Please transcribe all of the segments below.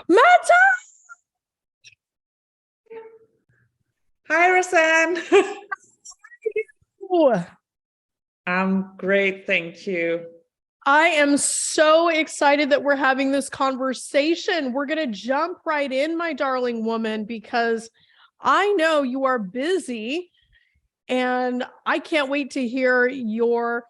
Mette! Hi, Roseanne. Ooh, I'm great, thank you. I am so excited that we're having this conversation. We're going to jump right in, my darling woman, because I know you are busy and I can't wait to hear your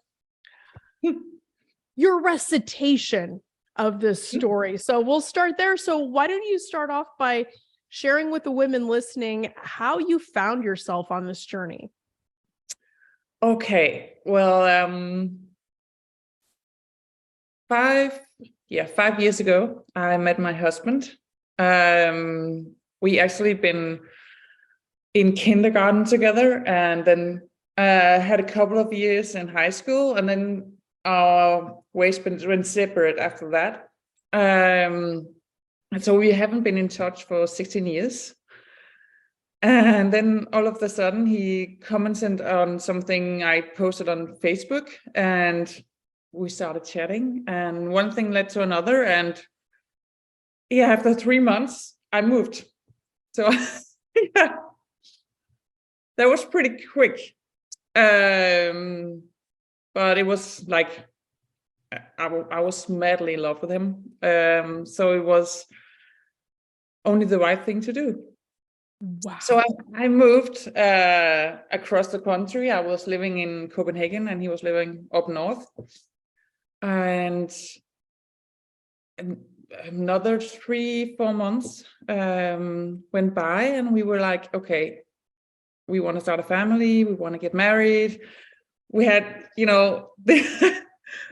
recitation of this story. So we'll start there. So why don't you start off by sharing with the women listening how you found yourself on this journey? Okay, well, 5 years ago, I met my husband. We actually been in kindergarten together, and then had a couple of years in high school, and then our ways been separate after that. And so we haven't been in touch for 16 years. And then all of a sudden he commented on something I posted on Facebook, and we started chatting, and one thing led to another. And yeah, after 3 months, I moved. So yeah, that was pretty quick. But it was like, I was madly in love with him. So it was only the right thing to do. Wow. So I moved across the country. I was living in Copenhagen and he was living up north. And another 3-4 months went by, and we were like, okay, we want to start a family. We want to get married. We had,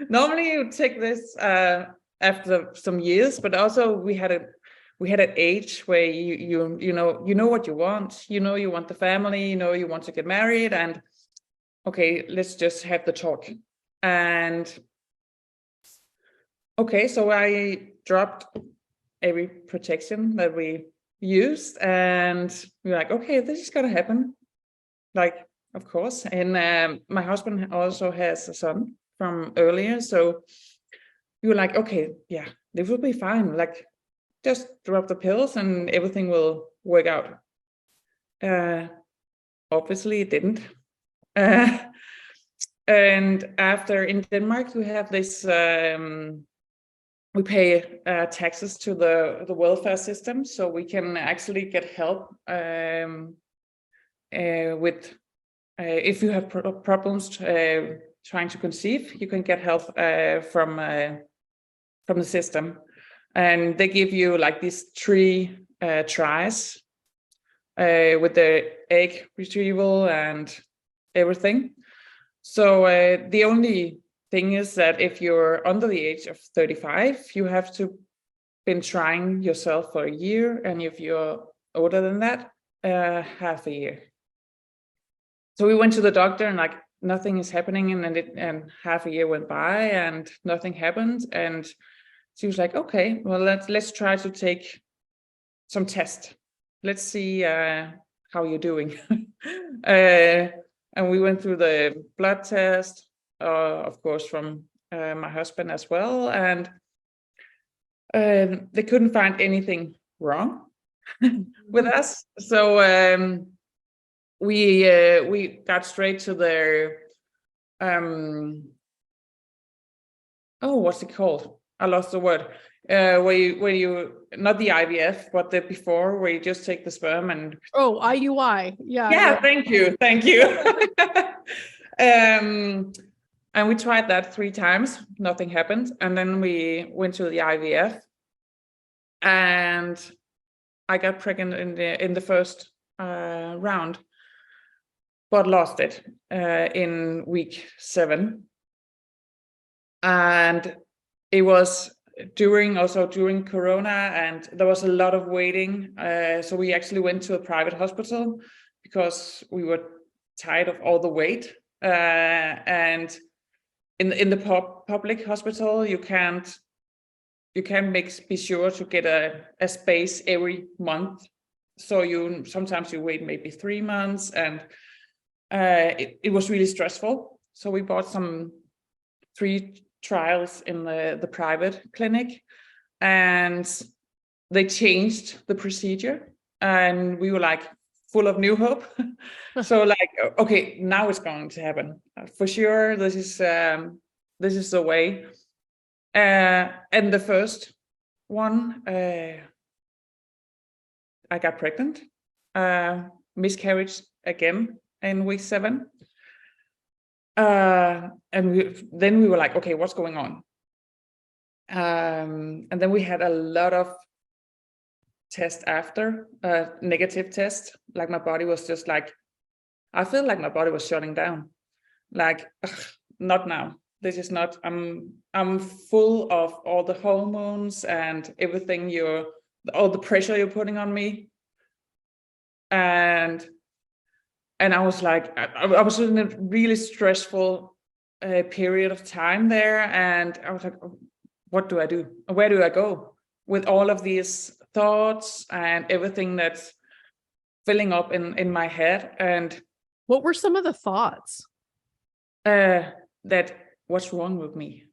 normally you take this after some years, but also we had an age where you know what you want. You want the family. You want to get married, and okay, let's just have the talk. And okay, so I dropped every protection that we used, and we were like, okay, this is gonna happen. Like, of course. And my husband also has a son from earlier, so we were like, okay, yeah, this will be fine. Like, just drop the pills and everything will work out. Obviously it didn't. And after, in Denmark, we have this, we pay taxes to the welfare system, so we can actually get help with, if you have problems trying to conceive, you can get help from the system. And they give you like these 3 tries with the egg retrieval and everything. So the only thing is that if you're under the age of 35, you have to been trying yourself for a year, and if you're older than that, half a year. So we went to the doctor, and like, nothing is happening, and half a year went by and nothing happened. And she was like, okay, well, let's try to take some tests. Let's see how you're doing. And we went through the blood test, of course, from my husband as well. And they couldn't find anything wrong with us. So we got straight to their, what's it called? I lost the word. Where you not the IVF, but the before, where you just take the sperm and IUI. yeah. Thank you. And we tried that 3 times, nothing happened, and then we went to the IVF, and I got pregnant in the first round, but lost it in week 7, and it was during Corona, and there was a lot of waiting. So we actually went to a private hospital because we were tired of all the wait. And in the public hospital, you can't be sure to get a space every month. So sometimes you wait maybe 3 months, and it was really stressful. So we bought some 3 trials in the private clinic, and they changed the procedure, and we were like full of new hope. So like, okay, now it's going to happen for sure. This is the way. And the first one, I got pregnant, miscarriage again in week 7. And then we were like, okay, what's going on? And then we had a lot of tests after, negative tests. Like my body was just like, I feel like my body was shutting down. Like, not now. This is not. I'm full of all the hormones and everything. All the pressure you're putting on me. And I was like, I was in a really stressful period of time there, and I was like, what do I do? Where do I go with all of these thoughts and everything that's filling up in my head? And what were some of the thoughts? That what's wrong with me?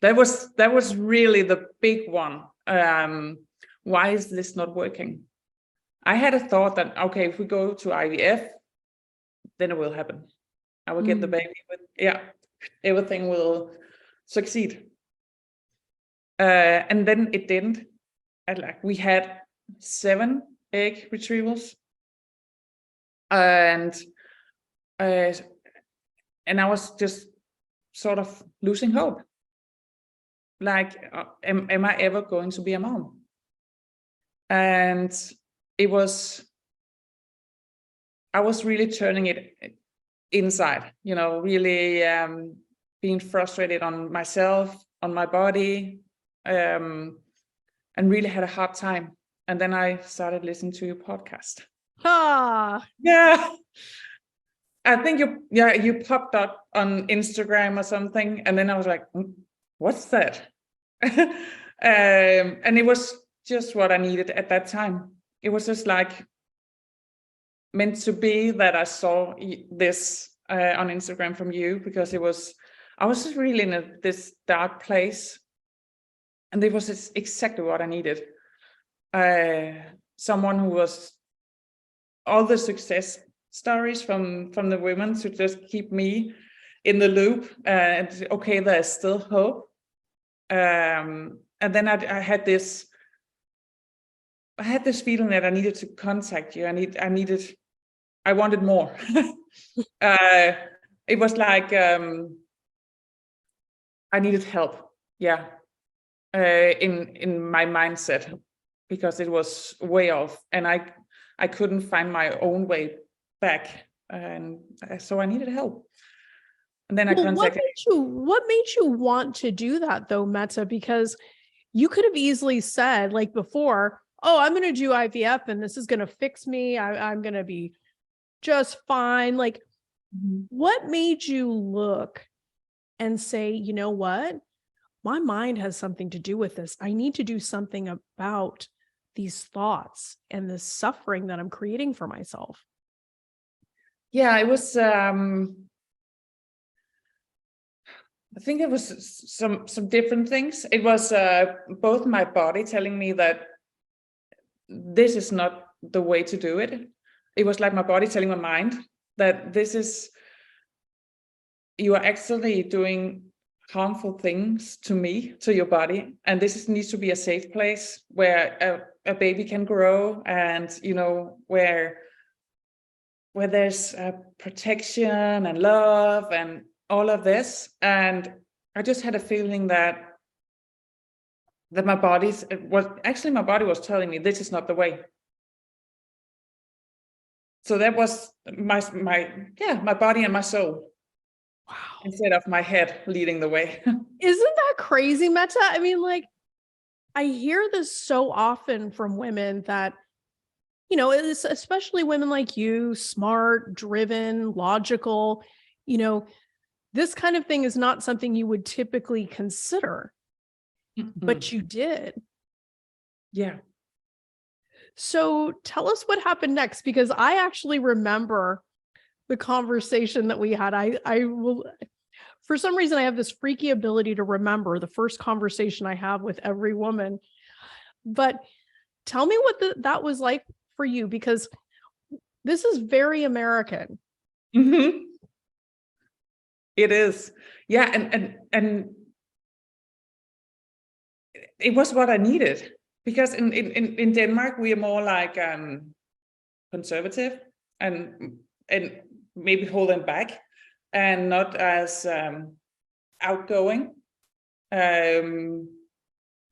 That was really the big one. Why is this not working? I had a thought that, okay, if we go to IVF, then it will happen. I will get the baby, everything will succeed. And then it didn't. We had 7 egg retrievals, and I was just sort of losing hope. Like, am I ever going to be a mom? And I was really turning it inside, really being frustrated on myself, on my body, and really had a hard time. And then I started listening to your podcast. Yeah. I think you popped up on Instagram or something, and then I was like, what's that? And it was just what I needed at that time. It was just like meant to be that I saw this on Instagram from you, because I was just really in this dark place, and it was exactly what I needed. Someone who was all the success stories from the women to just keep me in the loop, and okay, there's still hope. And then I had this feeling that I needed to contact you. I wanted more. It was like I needed help. Yeah. In my mindset, because it was way off, and I couldn't find my own way back, and so I needed help. And then I contacted. What made you want to do that though, Mette? Because you could have easily said, like before, oh, I'm going to do IVF and this is going to fix me. I'm going to be just fine. Like, what made you look and say, you know what? My mind has something to do with this. I need to do something about these thoughts and the suffering that I'm creating for myself. Yeah, it was, I think it was some different things. It was both my body telling me that this is not the way to do it. It was like my body telling my mind that you are actually doing harmful things to me, to your body, and this needs to be a safe place where a baby can grow, and where there's protection and love and all of this. And I just had a feeling that my body was telling me this is not the way. So that was my body and my soul. Wow. Instead of my head leading the way. Isn't that crazy, Mette? I mean, like, I hear this so often from women that, it's especially women like you, smart, driven, logical, this kind of thing is not something you would typically consider, but you did. Yeah. So tell us what happened next, because I actually remember the conversation that we had. I will, for some reason, I have this freaky ability to remember the first conversation I have with every woman. But tell me what that was like for you, because this is very American. Mm-hmm. It is. Yeah. And it was what I needed, because in Denmark, we are more like conservative and maybe holding back and not as outgoing.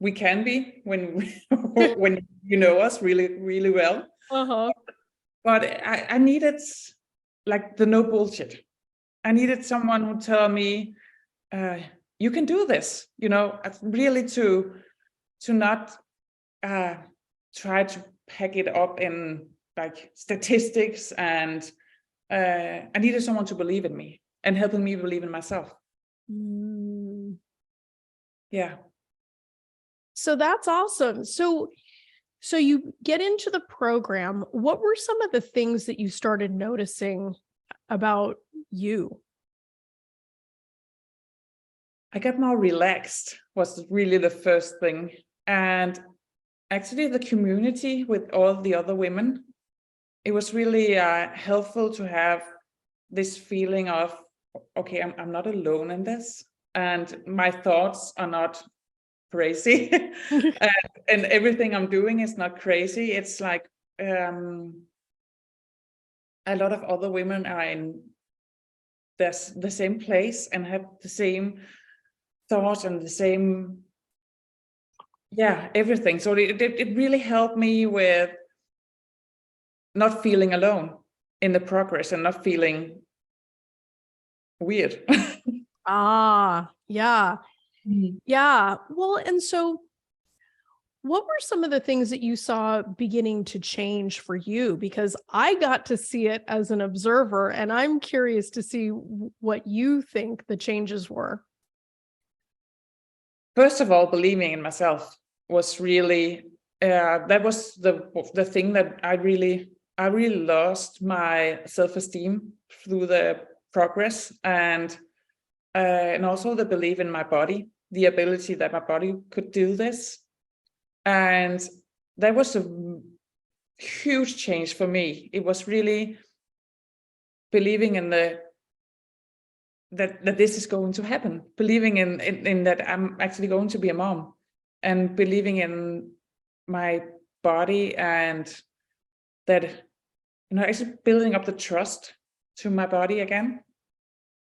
We can be when when you know us really, really well. Uh-huh. But I needed like the no bullshit. I needed someone who tell me, you can do this, really to not try to pack it up in like statistics, and I needed someone to believe in me and helping me believe in myself. Mm. Yeah. So that's awesome. So you get into the program. What were some of the things that you started noticing about you? I got more relaxed, was really the first thing. And actually the community with all the other women, it was really helpful to have this feeling of, okay, I'm not alone in this, and my thoughts are not crazy. and everything I'm doing is not crazy. It's like a lot of other women are in the same place and have the same thoughts and the same, everything. So it really helped me with not feeling alone in the progress and not feeling weird. Yeah. Mm. Yeah. Well, and so what were some of the things that you saw beginning to change for you? Because I got to see it as an observer, and I'm curious to see what you think the changes were. First of all, believing in myself was really that was the thing that I really lost my self-esteem through the progress, and also the belief in my body, the ability that my body could do this. And that was a huge change for me. It was really believing in that this is going to happen, believing in that I'm actually going to be a mom, and believing in my body, and that, actually building up the trust to my body again,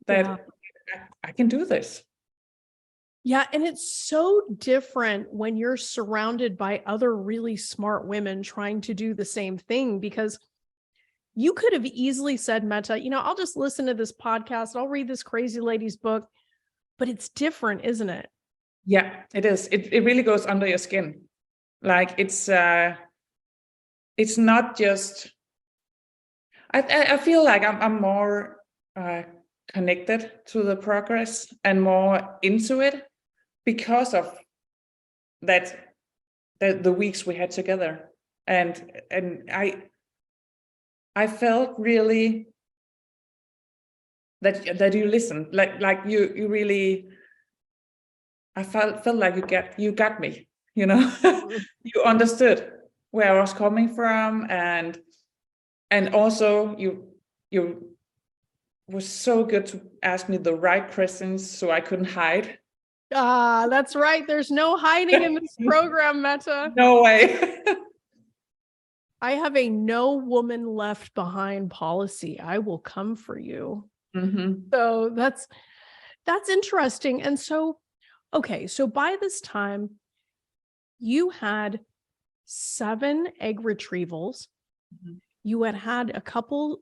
that I can do this. Yeah. And it's so different when you're surrounded by other really smart women trying to do the same thing, because you could have easily said, Mette, I'll just listen to this podcast. I'll read this crazy lady's book, but it's different, isn't it? Yeah, it is. It really goes under your skin. Like it's not just, I feel like I'm more connected to the progress and more into it because of that, the weeks we had together, and I felt really that you listened, like you really, I felt like you got me, you understood where I was coming from, and also you was so good to ask me the right questions so I couldn't hide. That's right. There's no hiding in this program, Mette. No way. I have a no woman left behind policy. I will come for you. Mm-hmm. So that's interesting. And so, okay, so by this time, you had 7 egg retrievals. Mm-hmm. You had a couple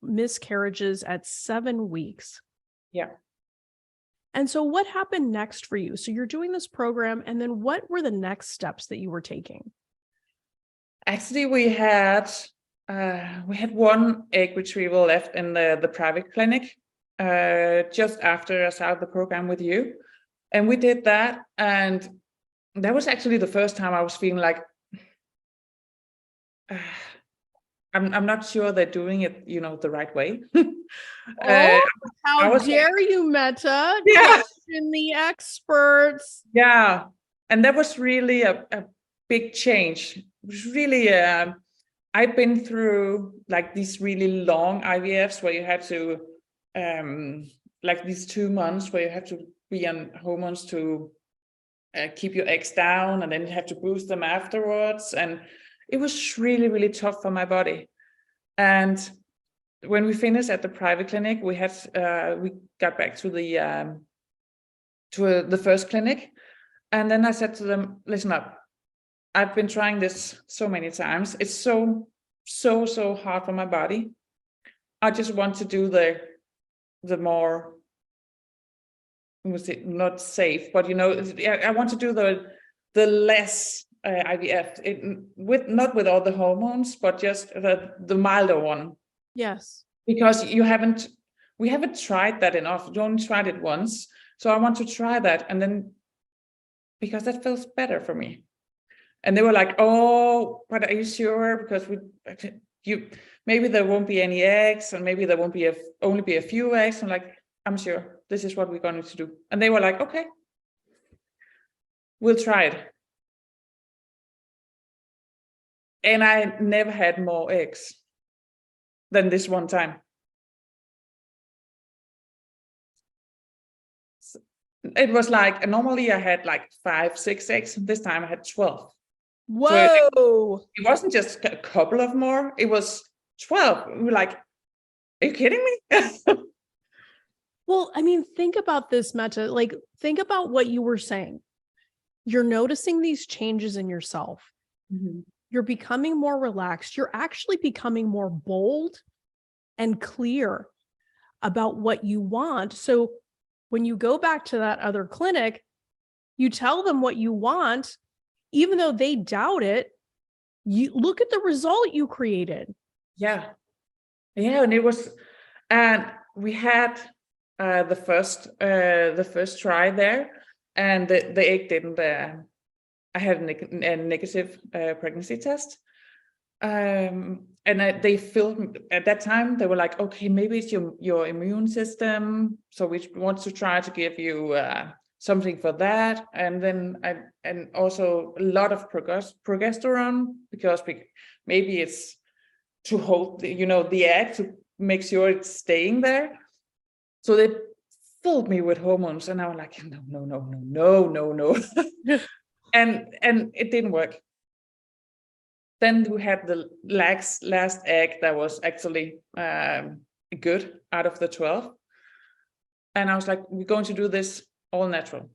miscarriages at 7 weeks. Yeah. And so what happened next for you? So you're doing this program, and then what were the next steps that you were taking? Actually, we had 1 egg retrieval left in the private clinic just after I started the program with you, and we did that, and that was actually the first time I was feeling like I'm not sure they're doing it, the right way. How dare you, Mette? Yeah. Question the experts. Yeah, and that was really a big change. It was really, I've been through like these really long IVFs where you had to, like these 2 months where you have to be on hormones to keep your eggs down, and then you have to boost them afterwards. And it was really, really tough for my body. And when we finished at the private clinic, we got back to the first clinic. And then I said to them, listen up, I've been trying this so many times. It's so hard for my body. I just want to do the more, was it not safe, but I want to do the less IVF, not with all the hormones, but just the milder one. Yes. Because we haven't tried that enough. You only tried it once. So I want to try that. And then, because that feels better for me. And they were like, oh, but are you sure? Because maybe there won't be any eggs, and maybe there won't be only be a few eggs. I'm like, I'm sure this is what we're going to do. And they were like, okay, we'll try it. And I never had more eggs than this one time. It was like, normally I had like 5, 6 eggs. This time I had 12. Whoa. So it wasn't just a couple of more, it was 12. We were like, are you kidding me? Well, I mean, think about this, Mette. Like, think about what you were saying. You're noticing these changes in yourself. Mm-hmm. You're becoming more relaxed. You're actually becoming more bold and clear about what you want. So when you go back to that other clinic, you tell them what you want, even though they doubt it. You look at the result you created. Yeah. And it was, and we had the first try there, and the egg didn't. I had a negative pregnancy test, and they filmed at that time. They were like, okay, maybe it's your immune system, so we want to try to give you something for that. And then and also a lot of progesterone, because maybe it's to hold the egg, to make sure it's staying there. So they filled me with hormones, and I was like, no. and it didn't work. Then we had the last egg that was actually good out of the 12. And I was like, we're going to do this all natural,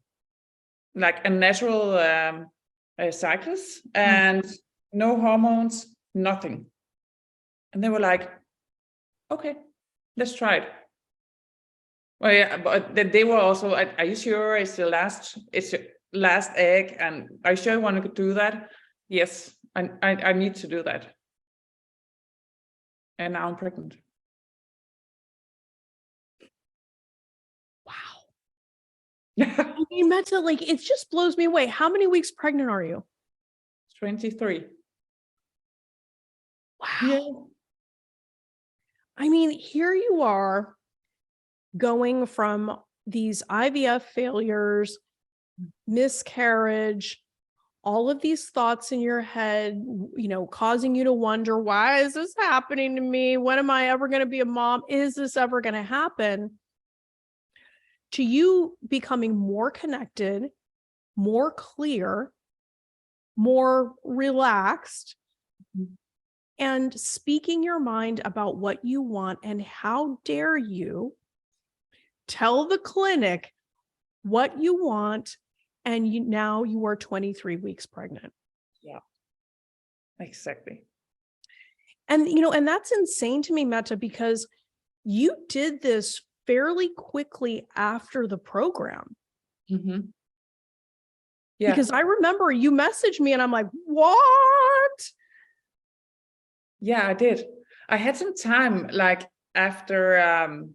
like a natural cycles, and no hormones, nothing. And they were like, okay, let's try it. Well, yeah, but they were also, are you sure it's your last egg? And are you sure you want to do that? Yes, I need to do that. And now I'm pregnant. Wow. I mean, Mette, like, it just blows me away. How many weeks pregnant are you? 23. Wow. Yeah. I mean, here you are going from these IVF failures, miscarriage, all of these thoughts in your head, causing you to wonder, why is this happening to me? When am I ever going to be a mom? Is this ever going to happen? To you becoming more connected, more clear, more relaxed, and speaking your mind about what you want. And how dare you tell the clinic what you want, and now you are 23 weeks pregnant. Yeah, exactly. And, and that's insane to me, Mette, because you did this fairly quickly after the program. Mm-hmm. Yeah. Because I remember you messaged me and I'm like, what? Yeah, I did. I had some time, like after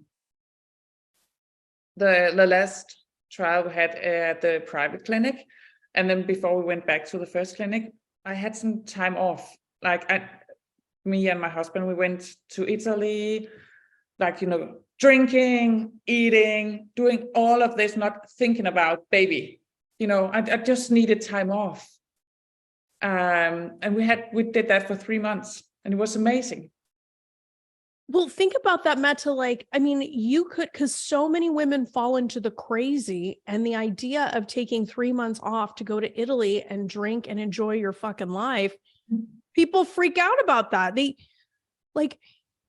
the last trial we had at the private clinic, and then before we went back to the first clinic, I had some time off. Like me and my husband, we went to Italy, like, drinking, eating, doing all of this, not thinking about baby. I just needed time off. And we did that for 3 months, and it was amazing. Well, think about that, Mette. Like, I mean, you could, because so many women fall into the crazy, and the idea of taking 3 months off to go to Italy and drink and enjoy your fucking life, people freak out about that. They, like,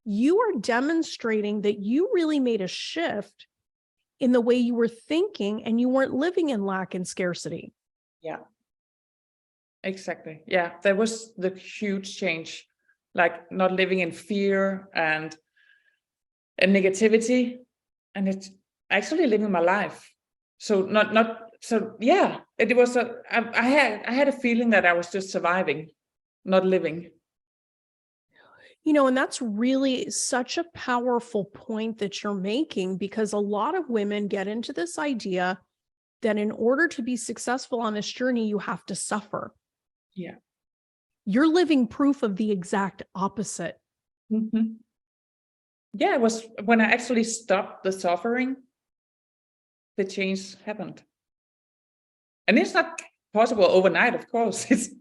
you are demonstrating that you really made a shift in the way you were thinking, and you weren't living in lack and scarcity. Yeah, exactly. Yeah, there was the huge change, like not living in fear and negativity, and it's actually living my life. So yeah, it was I had a feeling that I was just surviving, not living. You know, and that's really such a powerful point that you're making, because a lot of women get into this idea that in order to be successful on this journey, you have to suffer. Yeah. You're living proof of the exact opposite. Mm-hmm. Yeah, it was when I actually stopped the suffering, the change happened. And it's not possible overnight, of course. It's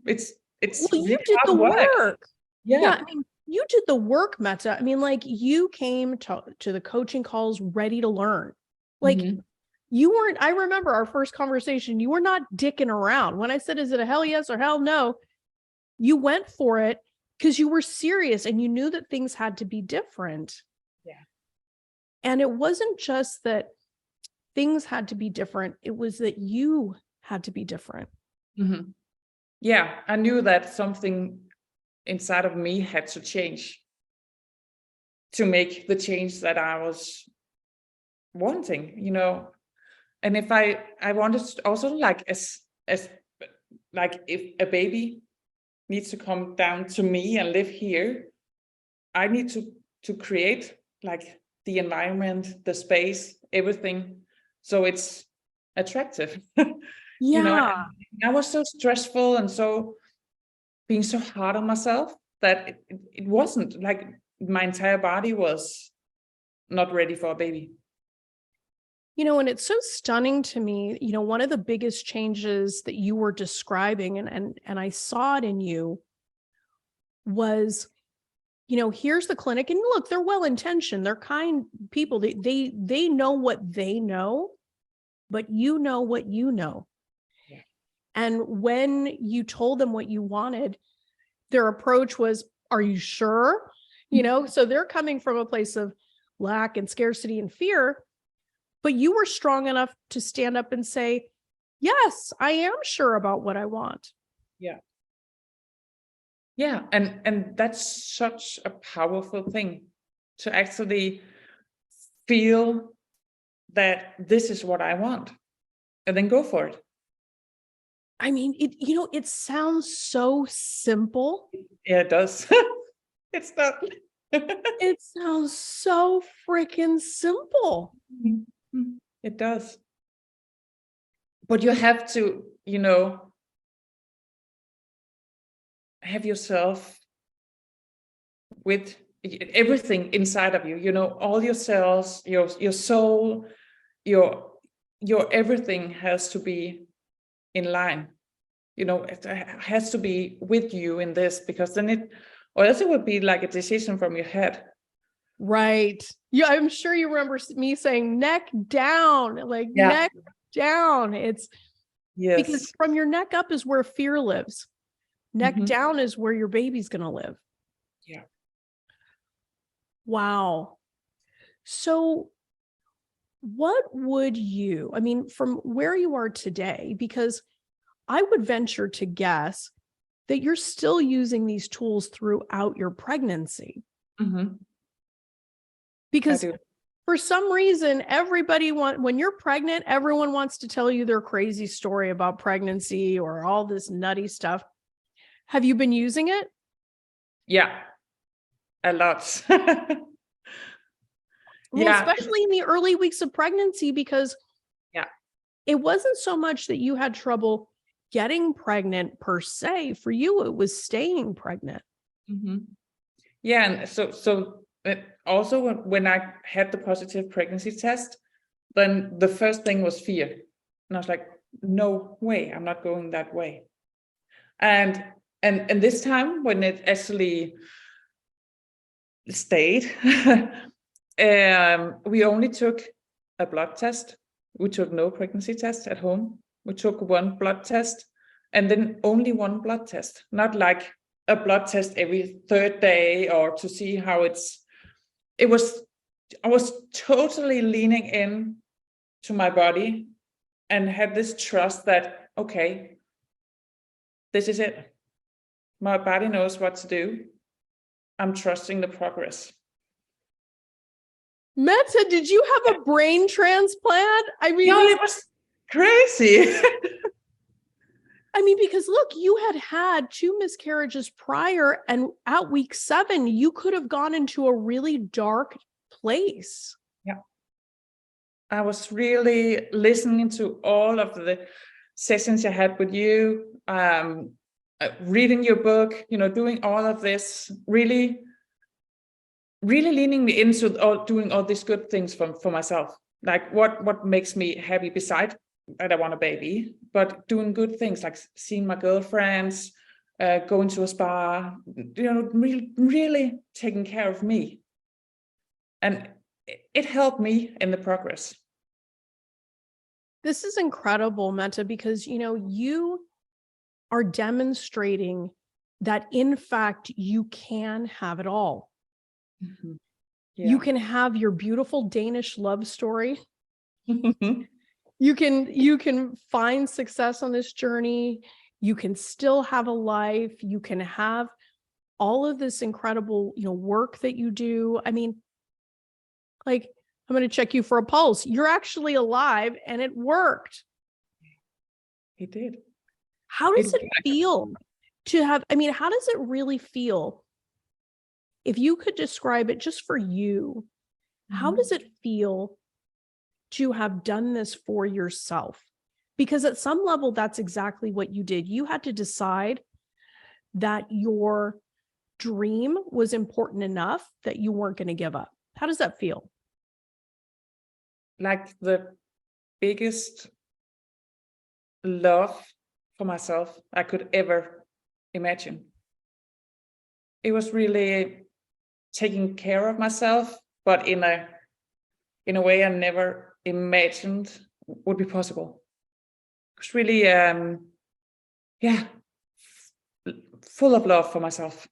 Well, you really did the hard work. Yeah. I mean, you did the work, Mette. I mean, like, you came to the coaching calls ready to learn. Like, you weren't, I remember our first conversation, you were not dicking around. When I said, is it a hell yes or hell no? You went for it because you were serious and you knew that things had to be different. Yeah. And it wasn't just that things had to be different, it was that you had to be different. Mm-hmm. Yeah, I knew that something inside of me had to change to make the change that I was wanting, you know. And if I wanted to also, like, as like, if a baby needs to come down to me and live here, I need to create, like, the environment, the space, everything, so it's attractive. Yeah. You know, I was so stressful and so being so hard on myself that it wasn't like my entire body was not ready for a baby. You know, and it's so stunning to me, you know, one of the biggest changes that you were describing, and I saw it in you, was, you know, here's the clinic, and look, they're well-intentioned, they're kind people, they know what they know, but you know what you know. Yeah. And when you told them what you wanted, their approach was, are you sure? You know, so they're coming from a place of lack and scarcity and fear, but you were strong enough to stand up and say, yes, I am sure about what I want. Yeah. Yeah, and that's such a powerful thing, to actually feel that this is what I want and then go for it. I mean, it, you know, it sounds so simple. Yeah, it does. It's not. It sounds so freaking simple. It does. But you have to, you know, have yourself with everything inside of you, you know, all your cells, your soul, your everything has to be in line. You know, it has to be with you in this, because then or else it would be like a decision from your head. Right. Yeah, I'm sure you remember me saying neck down, like neck down. It's because from your neck up is where fear lives. Neck down is where your baby's going to live. Yeah. Wow. So what would you, I mean, from where you are today, because I would venture to guess that you're still using these tools throughout your pregnancy. Because for some reason, when you're pregnant, everyone wants to tell you their crazy story about pregnancy or all this nutty stuff. Have you been using it? Yeah, a lot. Well, especially in the early weeks of pregnancy, because it wasn't so much that you had trouble getting pregnant per se. For you, it was staying pregnant. Yeah, and so also when I had the positive pregnancy test, then the first thing was fear, and I was like, no way, I'm not going that way. And And this time when it actually stayed, we only took a blood test. We took no pregnancy test at home. We took one blood test, and then only one blood test, not like a blood test every third day or to see how I was totally leaning in to my body and had this trust that, okay, this is it. My body knows what to do. I'm trusting the progress. Mette, did you have a brain transplant? I mean, No, it was crazy. because look, you had 2 miscarriages prior, and at week 7, you could have gone into a really dark place. Yeah. I was really listening to all of the sessions I had with you, reading your book, doing all of this, really leaning me into doing all these good things for myself. Like what makes me happy beside that I want a baby, but doing good things like seeing my girlfriends, going to a spa, really taking care of me. And it helped me in the progress. This is incredible, Mette, because, you are demonstrating that, in fact, you can have it all. Mm-hmm. Yeah. You can have your beautiful Danish love story. You can find success on this journey. You can still have a life. You can have all of this incredible, work that you do. I mean, like, I'm going to check you for a pulse. You're actually alive, and it worked. It did. How does it feel to have, how does it really feel? If you could describe it just for you, how does it feel to have done this for yourself? Because at some level, that's exactly what you did. You had to decide that your dream was important enough that you weren't going to give up. How does that feel? Like the biggest love for myself I could ever imagine. It was really taking care of myself, but in a way I never imagined would be possible. It was really, full of love for myself.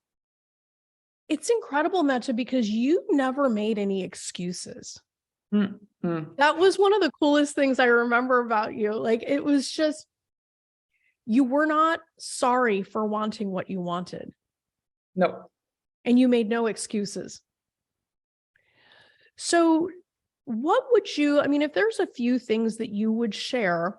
It's incredible, Mette, because you never made any excuses. Mm-hmm. That was one of the coolest things I remember about you. Like, it was just, you were not sorry for wanting what you wanted. No. And you made no excuses. So what would you, if there's a few things that you would share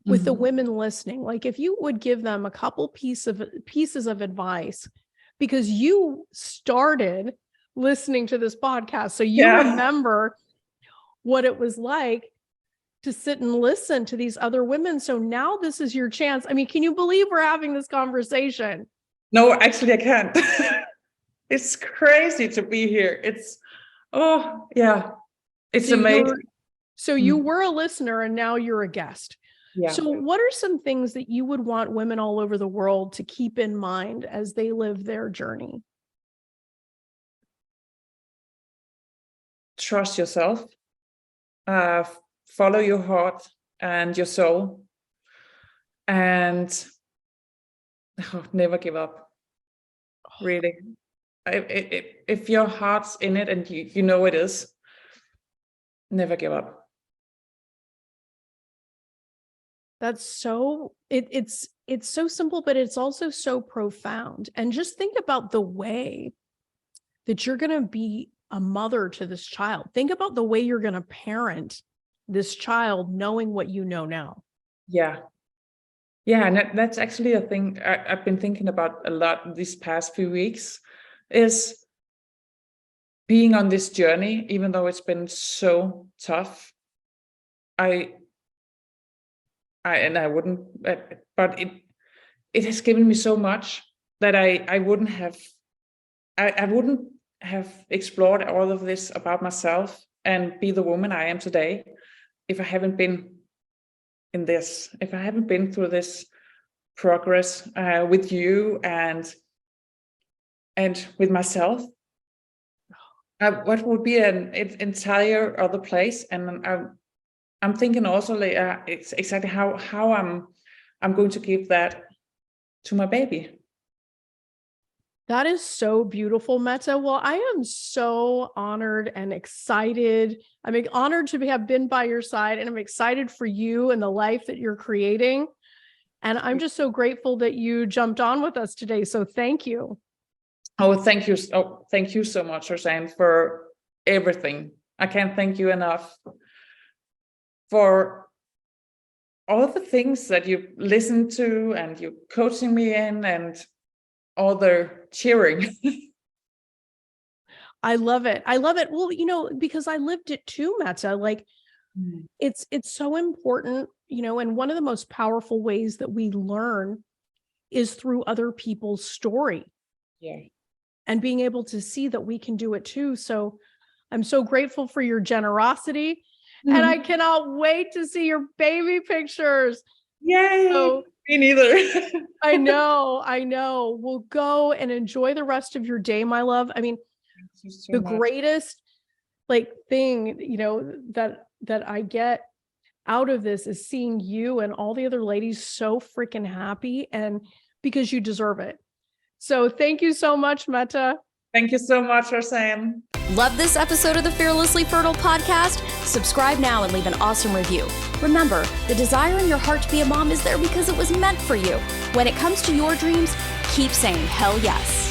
with the women listening, like if you would give them a couple pieces of advice, because you started listening to this podcast, so you remember what it was like to sit and listen to these other women. So now this is your chance. Can you believe we're having this conversation? No, actually I can't. It's crazy to be here. It's amazing. So you were a listener and now you're a guest. Yeah. So what are some things that you would want women all over the world to keep in mind as they live their journey? Trust yourself. Follow your heart and your soul. And never give up. Really. If your heart's in it and you know it is, never give up. That's so, it's so simple, but it's also so profound. And just think about the way that you're going to be a mother to this child. Think about the way you're going to parent this child, knowing what you know now. Yeah. Yeah. And that's actually a thing I've been thinking about a lot these past few weeks, is being on this journey, even though it's been so tough. I wouldn't, but it has given me so much that I wouldn't have explored all of this about myself and be the woman I am today if I haven't been in this, if I haven't been through this progress with you and with myself. What would be an entire other place, and I'm thinking also like it's exactly how I'm going to give that to my baby. That is so beautiful, Mette. Well, I am so honored and excited. I'm honored to have been by your side, and I'm excited for you and the life that you're creating. And I'm just so grateful that you jumped on with us today. So thank you. Oh, thank you. Oh, thank you so much, Roseanne, for everything. I can't thank you enough for all the things that you listen to and you coaching me in and all the cheering. I love it. I love it. Well, because I lived it too, Mette. Like it's so important, and one of the most powerful ways that we learn is through other people's story. Yeah. And being able to see that we can do it too. So I'm so grateful for your generosity. And I cannot wait to see your baby pictures. Yay! So, me neither. I know. We'll go and enjoy the rest of your day, my love. I mean, the greatest thing, that I get out of this is seeing you and all the other ladies so freaking happy, and because you deserve it. So thank you so much, Mette. Thank you so much, Roseanne. Love this episode of the Fearlessly Fertile podcast? Subscribe now and leave an awesome review. Remember, the desire in your heart to be a mom is there because it was meant for you. When it comes to your dreams, keep saying hell yes.